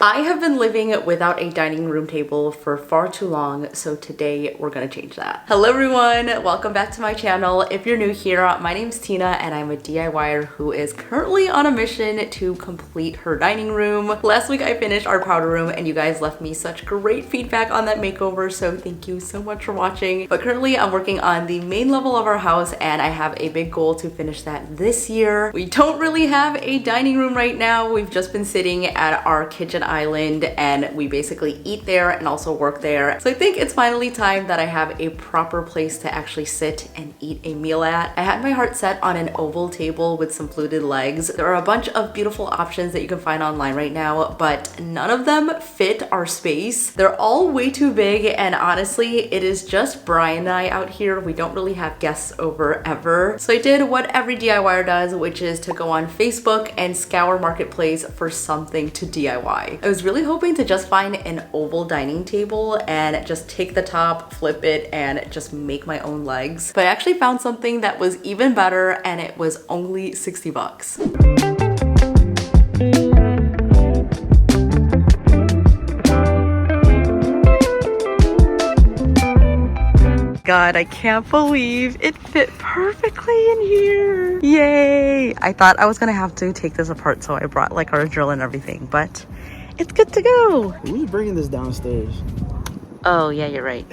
I have been living without a dining room table for far too long, so today we're gonna change that. Hello everyone, welcome back to my channel. If you're new here, my name's Tina and I'm a DIYer who is currently on a mission to complete her dining room. Last week I finished our powder room and you guys left me such great feedback on that makeover, so thank you so much for watching. But currently I'm working on the main level of our house and I have a big goal to finish that this year. We don't really have a dining room right now. We've just been sitting at our kitchen island and we basically eat there and also work there. So I think it's finally time that I have a proper place to actually sit and eat a meal at. I had my heart set on an oval table with some fluted legs. There are a bunch of beautiful options that you can find online right now, but none of them fit our space. They're all way too big, and honestly, it is just Brian and I out here. We don't really have guests over ever. So I did what every DIYer does, which is to go on Facebook and scour Marketplace for something to DIY. I was really hoping to just find an oval dining table and just take the top, flip it, and just make my own legs. But I actually found something that was even better and it was only 60 bucks. God, I can't believe it fit perfectly in here. Yay! I thought I was gonna have to take this apart, so I brought like our drill and everything, but it's good to go. Who's bringing this downstairs? Oh yeah, you're right.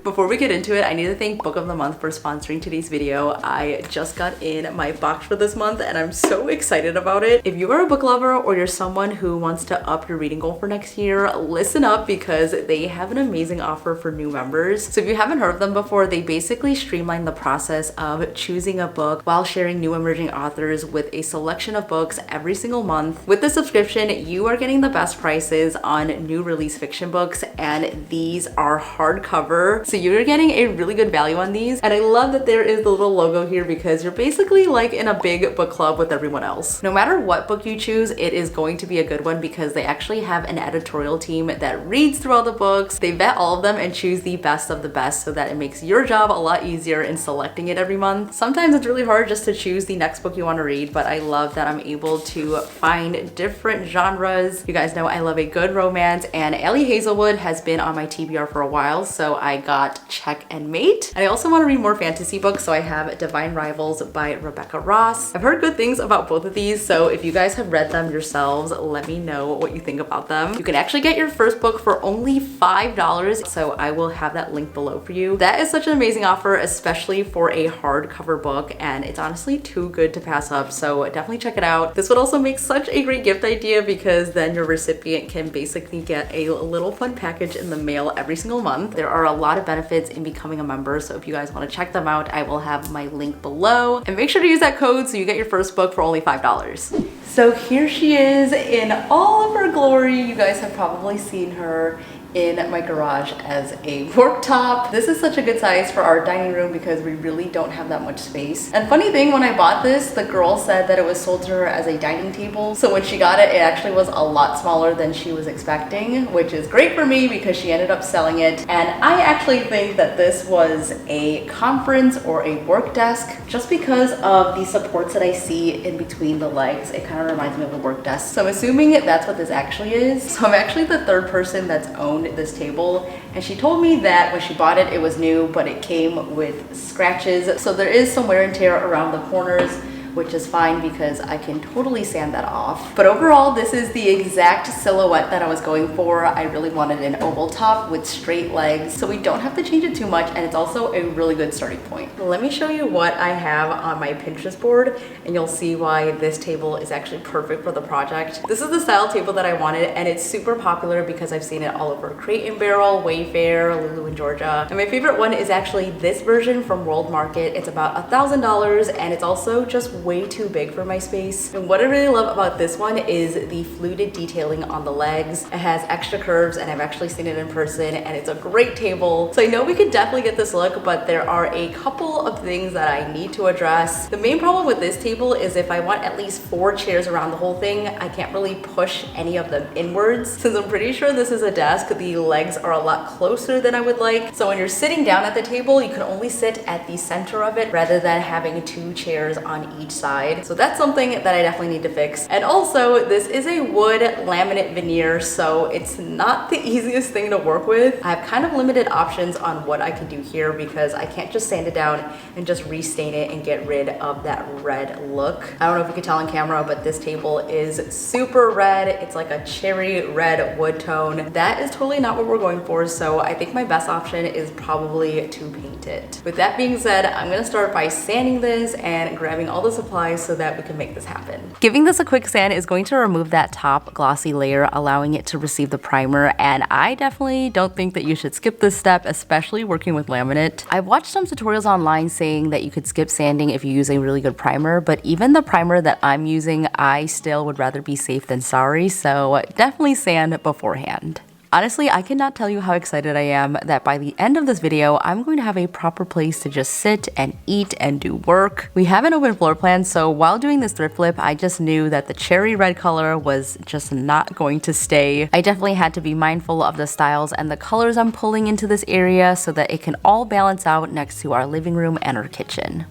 Before we get into it, I need to thank Book of the Month for sponsoring today's video. I just got in my box for this month and I'm so excited about it. If you are a book lover or you're someone who wants to up your reading goal for next year, listen up because they have an amazing offer for new members. So if you haven't heard of them before, they basically streamline the process of choosing a book while sharing new emerging authors with a selection of books every single month. With the subscription, you are getting the best prices on new release fiction books, and these are hardcover. So you're getting a really good value on these. And I love that there is the little logo here because you're basically like in a big book club with everyone else. No matter what book you choose, it is going to be a good one because they actually have an editorial team that reads through all the books. They vet all of them and choose the best of the best so that it makes your job a lot easier in selecting it every month. Sometimes it's really hard just to choose the next book you want to read, but I love that I'm able to find different genres. You guys know I love a good romance, and Allie Hazelwood has been on my TBR for a while, so I got Check and Mate. And I also want to read more fantasy books, so I have Divine Rivals by Rebecca Ross. I've heard good things about both of these, so if you guys have read them yourselves, let me know what you think about them. You can actually get your first book for only $5, so I will have that link below for you. That is such an amazing offer, especially for a hardcover book, and it's honestly too good to pass up, so definitely check it out. This would also make such a great gift idea because then your recipient can basically get a little fun package in the mail every single month. There are a lot of benefits in becoming a member, so if you guys want to check them out, I will have my link below. And make sure to use that code so you get your first book for only $5. So here she is in all of her glory. You guys have probably seen her in my garage as a worktop. This is such a good size for our dining room because we really don't have that much space. And funny thing, when I bought this, the girl said that it was sold to her as a dining table. So when she got it, it actually was a lot smaller than she was expecting, which is great for me because she ended up selling it. And I actually think that this was a conference or a work desk just because of the supports that I see in between the legs. It kind of reminds me of a work desk. So I'm assuming that's what this actually is. So I'm actually the third person that's owned this table, and she told me that when she bought it, it was new, but it came with scratches. So there is some wear and tear around the corners, which is fine because I can totally sand that off. But overall, this is the exact silhouette that I was going for. I really wanted an oval top with straight legs, so we don't have to change it too much, and it's also a really good starting point. Let me show you what I have on my Pinterest board, and you'll see why this table is actually perfect for the project. This is the style table that I wanted, and it's super popular because I've seen it all over Crate & Barrel, Wayfair, Lulu in Georgia. And my favorite one is actually this version from World Market. It's about $1,000, and it's also just way too big for my space. And what I really love about this one is the fluted detailing on the legs. It has extra curves, and I've actually seen it in person, and it's a great table. So I know we could definitely get this look, but there are a couple of things that I need to address. The main problem with this table is if I want at least 4 chairs around the whole thing, I can't really push any of them inwards. Since I'm pretty sure this is a desk, the legs are a lot closer than I would like. So when you're sitting down at the table, you can only sit at the center of it rather than having 2 chairs on each side. So that's something that I definitely need to fix. And also, this is a wood laminate veneer, so it's not the easiest thing to work with. I have kind of limited options on what I can do here because I can't just sand it down and just restain it and get rid of that red look. I don't know if you can tell on camera, but this table is super red. It's like a cherry red wood tone. That is totally not what we're going for, so I think my best option is probably to paint it. With that being said, I'm gonna start by sanding this and grabbing all the supplies so that we can make this happen. Giving this a quick sand is going to remove that top glossy layer, allowing it to receive the primer, and I definitely don't think that you should skip this step, especially working with laminate. I've watched some tutorials online saying that you could skip sanding if you use a really good primer, but even the primer that I'm using, I still would rather be safe than sorry, so definitely sand beforehand. Honestly, I cannot tell you how excited I am that by the end of this video, I'm going to have a proper place to just sit and eat and do work. We have an open floor plan, so while doing this thrift flip, I just knew that the cherry red color was just not going to stay. I definitely had to be mindful of the styles and the colors I'm pulling into this area so that it can all balance out next to our living room and our kitchen.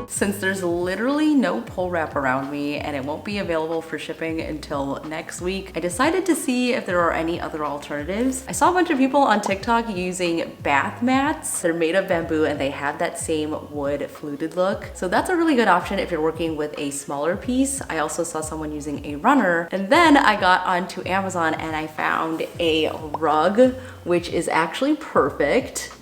Since there's literally no pull wrap around me and it won't be available for shipping until next week, I decided to see if there are any other alternatives. I saw a bunch of people on TikTok using bath mats. They're made of bamboo and they have that same wood fluted look. So that's a really good option if you're working with a smaller piece. I also saw someone using a runner. And then I got onto Amazon and I found a rug, which is actually perfect.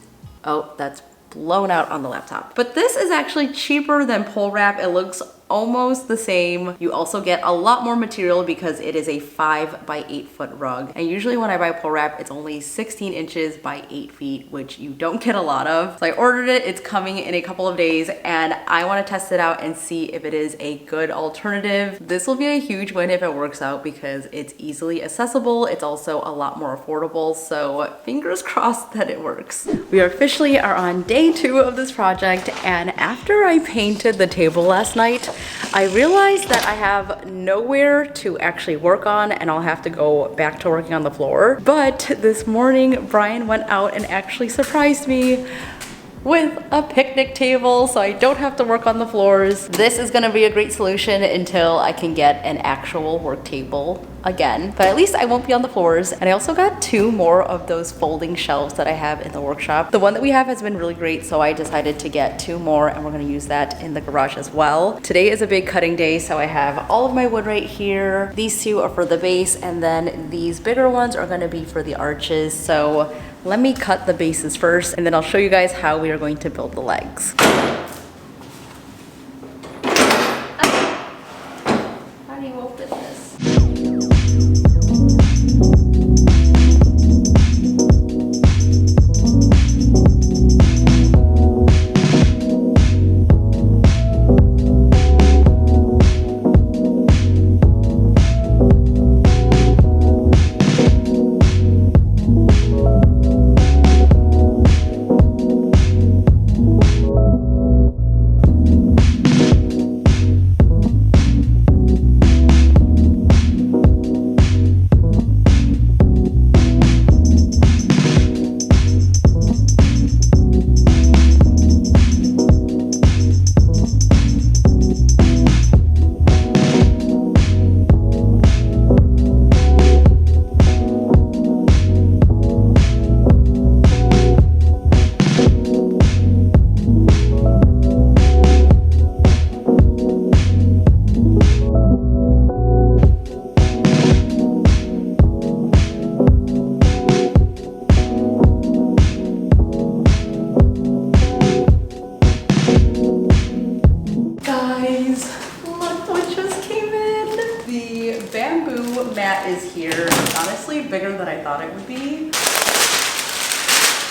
Oh, that's blown out on the laptop. But this is actually cheaper than pole wrap. It looks almost the same. You also get a lot more material because it is a 5 by 8 foot rug. And usually when I buy pole wrap, it's only 16 inches by 8 feet, which you don't get a lot of. So I ordered it, it's coming in a couple of days, and I wanna test it out and see if it is a good alternative. This will be a huge win if it works out because it's easily accessible. It's also a lot more affordable, so fingers crossed that it works. We officially are on day 2 of this project, and after I painted the table last night, I realized that I have nowhere to actually work on and I'll have to go back to working on the floor. But this morning, Brian went out and actually surprised me with a picnic table, so I don't have to work on the floors. This is gonna be a great solution until I can get an actual work table again, but at least I won't be on the floors. And I also got 2 more of those folding shelves that I have in the workshop. The one that we have has been really great, so I decided to get 2 more and we're gonna use that in the garage as well. Today is a big cutting day, so I have all of my wood right here. These 2 are for the base, and then these bigger ones are gonna be for the arches. So let me cut the bases first, and then I'll show you guys how we are going to build the legs. How do you open this? Mat is here. It's honestly bigger than I thought it would be.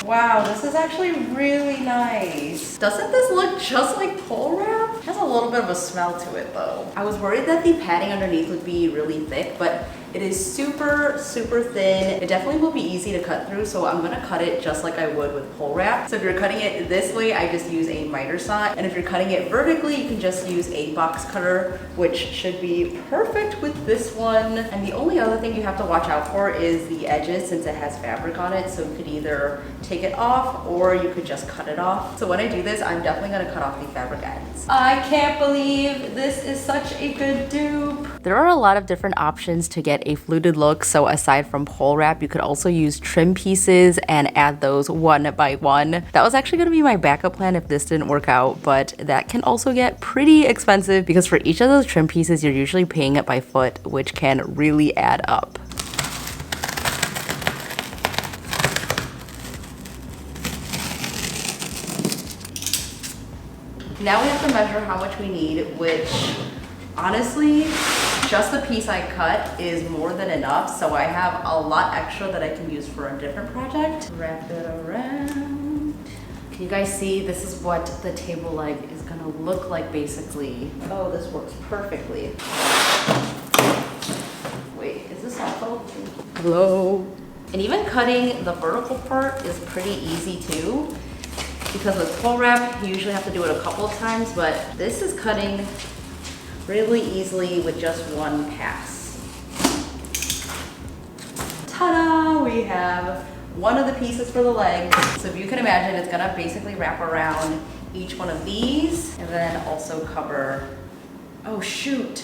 Wow, this is actually really nice. Doesn't this look just like pole wrap? It has a little bit of a smell to it though. I was worried that the padding underneath would be really thick, but it is super, super thin. It definitely will be easy to cut through, so I'm gonna cut it just like I would with pole wrap. So if you're cutting it this way, I just use a miter saw. And if you're cutting it vertically, you can just use a box cutter, which should be perfect with this one. And the only other thing you have to watch out for is the edges, since it has fabric on it. So you could either take it off or you could just cut it off. So when I do this, I'm definitely gonna cut off the fabric ends. I can't believe this is such a good dupe. There are a lot of different options to get a fluted look, so aside from pole wrap, you could also use trim pieces and add those one by one. That was actually going to be my backup plan if this didn't work out, but that can also get pretty expensive because for each of those trim pieces, you're usually paying it by foot, which can really add up. Now we have to measure how much we need, which honestly, just the piece I cut is more than enough, so I have a lot extra that I can use for a different project. Wrap it around. Can you guys see? This is what the table leg is gonna look like basically. Oh, this works perfectly. Wait, is this awful? Hello? And even cutting the vertical part is pretty easy too, because with pole wrap, you usually have to do it a couple of times, but this is cutting really easily with just one pass. Ta-da! We have one of the pieces for the leg. So if you can imagine, it's gonna basically wrap around each one of these and then also cover, oh shoot.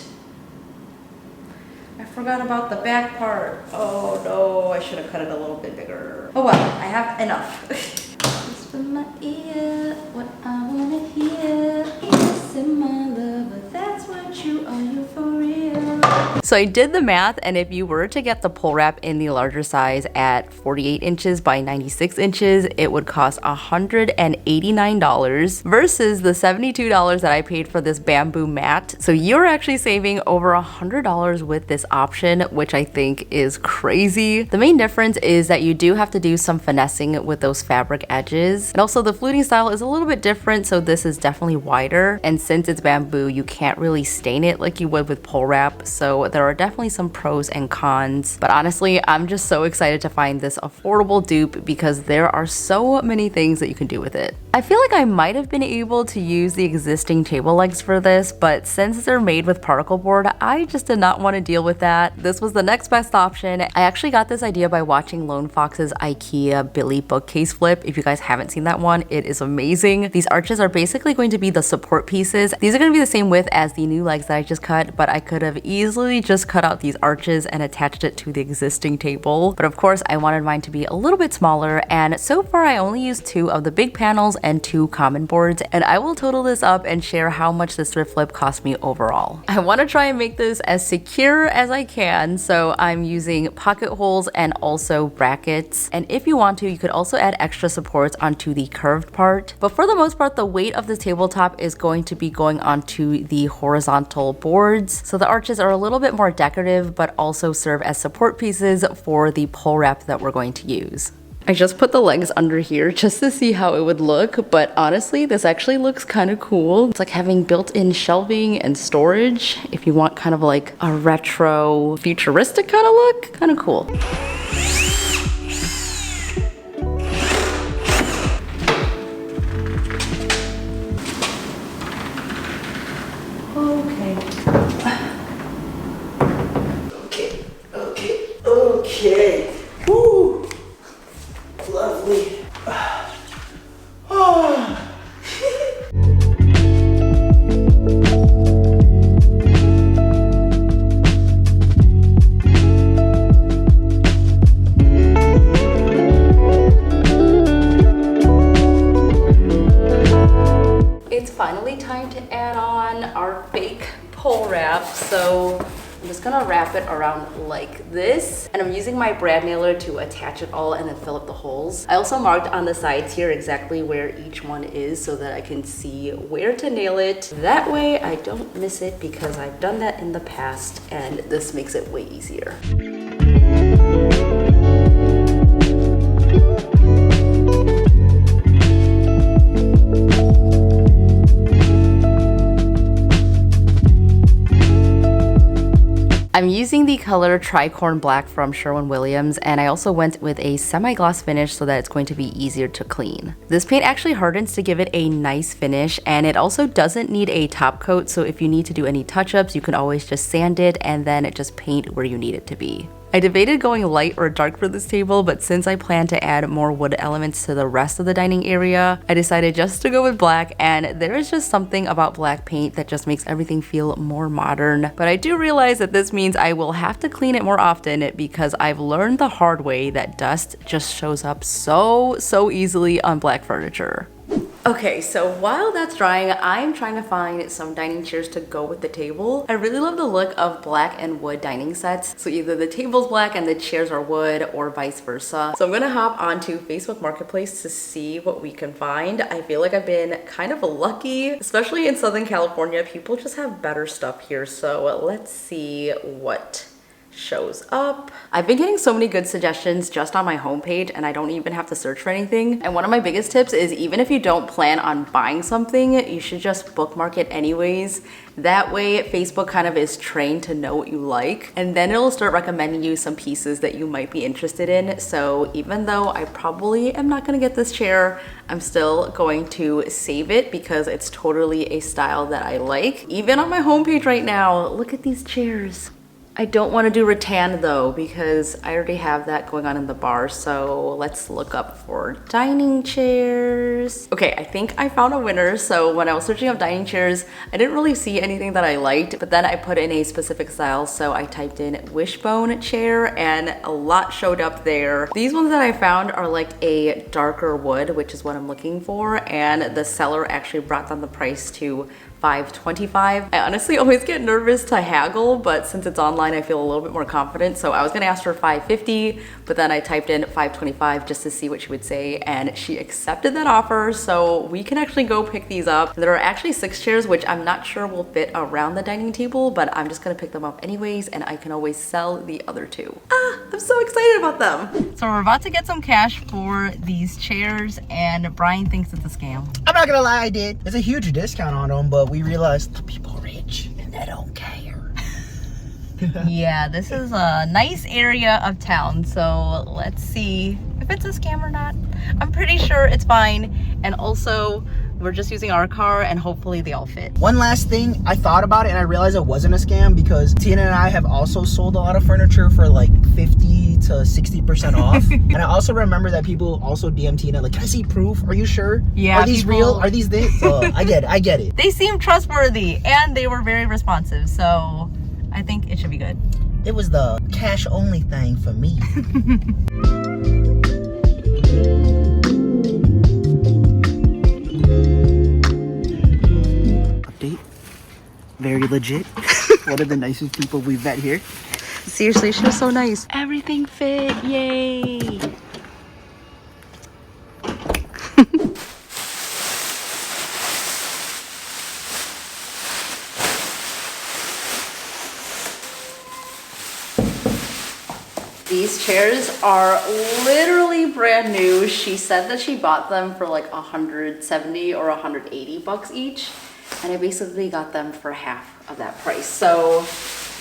I forgot about the back part. Oh no, I should have cut it a little bit bigger. Oh well, I have enough. Whisper in my ear, what I wanna hear. Yes, in my love, but that's what you are, you for real. So I did the math, and if you were to get the pole wrap in the larger size at 48 inches by 96 inches, it would cost $189 versus the $72 that I paid for this bamboo mat. So you're actually saving over $100 with this option, which I think is crazy. The main difference is that you do have to do some finessing with those fabric edges. And also the fluting style is a little bit different, so this is definitely wider. And since it's bamboo, you can't really stain it like you would with pole wrap. So there are definitely some pros and cons. But honestly, I'm just so excited to find this affordable dupe because there are so many things that you can do with it. I feel like I might have been able to use the existing table legs for this, but since they're made with particle board, I just did not want to deal with that. This was the next best option. I actually got this idea by watching Lone Fox's IKEA Billy bookcase flip. If you guys haven't seen that one, it is amazing. These arches are basically going to be the support pieces. These are going to be the same width as the new legs that I just cut, but I could have easily just cut out these arches and attached it to the existing table. But of course, I wanted mine to be a little bit smaller, and so far I only used 2 of the big panels and 2 common boards, and I will total this up and share how much this thrift flip cost me overall. I want to try and make this as secure as I can, so I'm using pocket holes and also brackets. And if you want to, you could also add extra supports onto the curved part. But for the most part, the weight of this tabletop is going to be going onto the horizontal boards. So the arches are a little bit more decorative, but also serve as support pieces for the pole wrap that we're going to use. I just put the legs under here just to see how it would look, but honestly, this actually looks kind of cool. It's like having built-in shelving and storage if you want kind of like a retro, futuristic kind of look. Kind of cool. Okay. Woo! Lovely. Oh. It's finally time to add on our fake pole wrap. So I'm just gonna wrap it around like this, and I'm using my brad nailer to attach it all and then fill up the holes. I also marked on the sides here exactly where each one is so that I can see where to nail it. That way I don't miss it because I've done that in the past, and this makes it way easier. I'm using the color Tricorn Black from Sherwin and I also went with a semi-gloss finish so that it's going to be easier to clean. This paint actually hardens to give it a nice finish, and it also doesn't need a top coat, so if you need to do any touch-ups, you can always just sand it and then just paint where you need it to be. I debated going light or dark for this table, but since I plan to add more wood elements to the rest of the dining area, I decided just to go with black, and there is just something about black paint that just makes everything feel more modern. But I do realize that this means I will have to clean it more often because I've learned the hard way that dust just shows up so easily on black furniture. Okay, so while that's drying, I'm trying to find some dining chairs to go with the table. I really love the look of black and wood dining sets. So either the table's black and the chairs are wood or vice versa. So I'm gonna hop onto Facebook Marketplace to see what we can find. I feel like I've been kind of lucky, especially in Southern California. People just have better stuff here. So let's see what shows up. I've been getting so many good suggestions just on my homepage, and I don't even have to search for anything. And one of my biggest tips is, even if you don't plan on buying something, you should just bookmark it anyways. That way Facebook kind of is trained to know what you like, and then it'll start recommending you some pieces that you might be interested in. So even though I probably am not gonna get this chair, I'm still going to save it because it's totally a style that I like. Even on my homepage right now, look at these chairs. I don't want to do rattan though because I already have that going on in the bar, so let's look up for dining chairs. Okay, I think I found a winner. So when I was searching up dining chairs, I didn't really see anything that I liked, but then I put in a specific style, so I typed in wishbone chair and a lot showed up there. These ones that I found are like a darker wood, which is what I'm looking for, and the seller actually brought down the price to $525. I honestly always get nervous to haggle, but since it's online, I feel a little bit more confident. So I was gonna ask for $550, but then I typed in $525 just to see what she would say, and she accepted that offer. So we can actually go pick these up. There are actually 6 chairs, which I'm not sure will fit around the dining table, but I'm just gonna pick them up anyways, and I can always sell the other 2. I'm so excited about them. So we're about to get some cash for these chairs, and Brian thinks it's a scam. I'm not gonna lie, I did. There's a huge discount on them, but we realized the people are rich and they don't care. Yeah, this is a nice area of town, so let's see if it's a scam or not. I'm pretty sure it's fine, and also we're just using our car and hopefully they all fit. One last thing, I thought about it and I realized it wasn't a scam because Tina and I have also sold a lot of furniture for like 50 to 60% off. And I also remember that people also DM Tina like, can I see proof? Are you sure? Yeah. Are these real? Are these this? So I get it. They seem trustworthy and they were very responsive, so I think it should be good. It was the cash only thing for me. Update. Very legit. One of the nicest people we've met here. Seriously, she was so nice. Everything fit, yay! These chairs are literally brand new. She said that she bought them for like 170 or 180 bucks each, and I basically got them for half of that price. So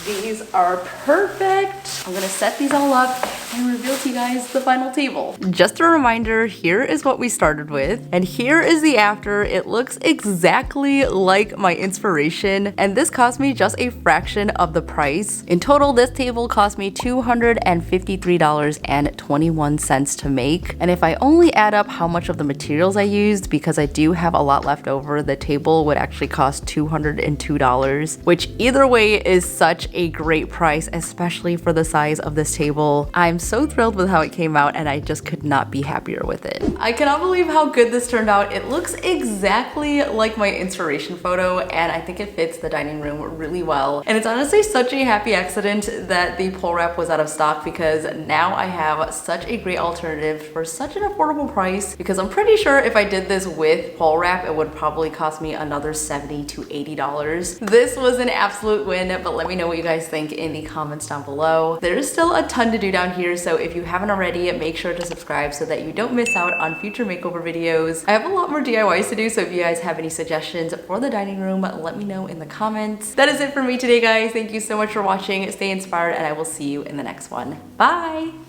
these are perfect. I'm gonna set these all up and reveal to you guys the final table. Just a reminder, here is what we started with, and here is the after. It looks exactly like my inspiration, and this cost me just a fraction of the price. In total, this table cost me $253.21 to make, and if I only add up how much of the materials I used, because I do have a lot left over, the table would actually cost $202, which either way is such a great price, especially for the size of this table. I'm so thrilled with how it came out, and I just could not be happier with it. I cannot believe how good this turned out. It looks exactly like my inspiration photo, and I think it fits the dining room really well. And it's honestly such a happy accident that the pole wrap was out of stock, because now I have such a great alternative for such an affordable price, because I'm pretty sure if I did this with pole wrap, it would probably cost me another $70 to $80. This was an absolute win, but let me know what you guys think in the comments down below. There is still a ton to do down here, so if you haven't already, make sure to subscribe so that you don't miss out on future makeover videos. I have a lot more DIYs to do, so if you guys have any suggestions for the dining room, let me know in the comments. That is it for me today, guys. Thank you so much for watching. Stay inspired, and I will see you in the next one. Bye!